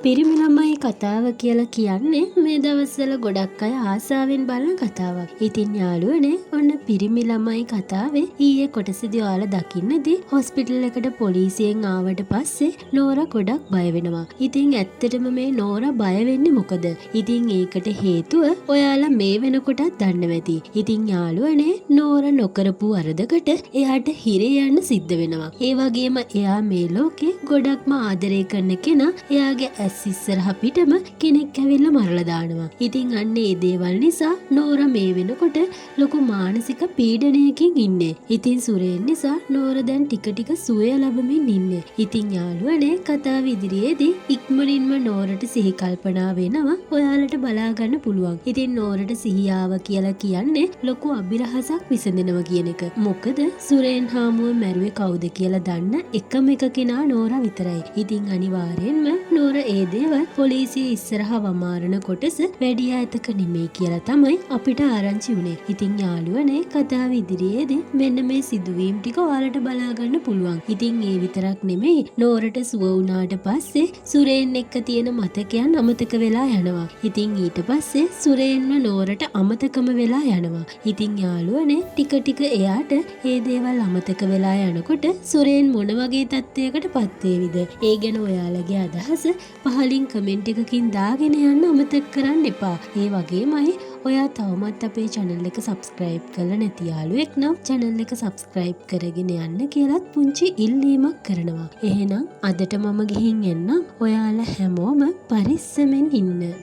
පිරිමි ළමයි කතාව කියලා කියන්නේ මේ දවස්වල ගොඩක් අය ආසාවෙන් බලන කතාවක්. ඉතින් යාළුවනේ ඔන්න පිරිමි ළමයි කතාවේ ඊයේ කොටසදී ඔයාලා දකින්නදී හොස්පිටල් එකට පොලිසියෙන් ආවට පස්සේ නෝරා ගොඩක් බය වෙනවා. ඉතින් ඇත්තටම මේ නෝරා බය වෙන්නේ මොකද? ඉතින් ඒකට හේතුව ඔයාලා මේ වෙනකොටත් දන්නවා ඇති. ඉතින් යාළුවනේ නෝරා නොකරපු වරදකට එයාට හිරේ යන්න සිද්ධ වෙනවා. ඒ වගේම එයා මේ ලෝකේ ගොඩක්ම ආදරය කරන කෙනා එයාගේ ඇස් ඉස්සරහා පිටම කෙනෙක් ඇවිල්ලා මරලා දානවා. ඉතින් අන්න ඒ දේවල් නිසා නෝරා මේ වෙනකොට ලොකු මානසික පීඩනයකින් ඉන්නේ. ඉතින් සුරේන් නිසා නෝරා දැන් ටික සුවය ලැබමින් ඉන්නේ. ඉතින් යාළුවනේ කතාව ඉදිරියේදී ඉක්මනින්ම නෝරට සිහි කල්පනා වෙනවා. ඔයාලට බලා ගන්න පුළුවන්. ඉතින් නෝරට සිහියාව කියලා කියන්නේ ලොකු අභිරහසක් විසඳෙනවා කියන එක. මොකද සුරේන් හාමුව මැරුවේ කවුද කියලා දන්න එකම එක කෙනා නෝරා විතරයි. ඉතින් අනිවාර්යෙන්ම නෝරා ඒ දේවල් පොලිසිය ඉස්සරහා වමාරන කොටස වැඩි ඈතක නෙමෙයි කියලා තමයි අපිට ආරංචි වුණේ. ඉතින් යාළුවනේ කතාව ඉදිරියේදී මෙන්න මේ සිදුවීම් ටික ඔයාලට බලා ගන්න පුළුවන්. ඉතින් ඒ විතරක් නෙමෙයි නෝරට සුව වුණාට පස්සේ සුරේන් එක්ක තියෙන මතකයන් අමතක වෙලා යනවා. ඉතින් ඊට පස්සේ සුරේන්ව නෝරට අමතකම වෙලා යනවා. ඉතින් යාළුවනේ ටික එයාට ඒ දේවල් අමතක වෙලා යනකොට සුරේන් මොන වගේ තත්ත්වයකට පත් වේවිද? ඒ ගැන ඔයාලගේ අදහස පහලින් කමෙන්ට් එකකින් දාගෙන යන්න අමතක කරන්න එපා. ඒ වගේමයි ඔයා තවමත් අපේ channel එක subscribe කරලා නැති යාළුවෙක් නම් channel එක subscribe කරගෙන යන්න කියලාත් පුංචි ඉල්ලීමක් කරනවා. එහෙනම් අදට මම ගිහින් එන්නම්. ඔයාලා හැමෝම පරිස්සමෙන් ඉන්න.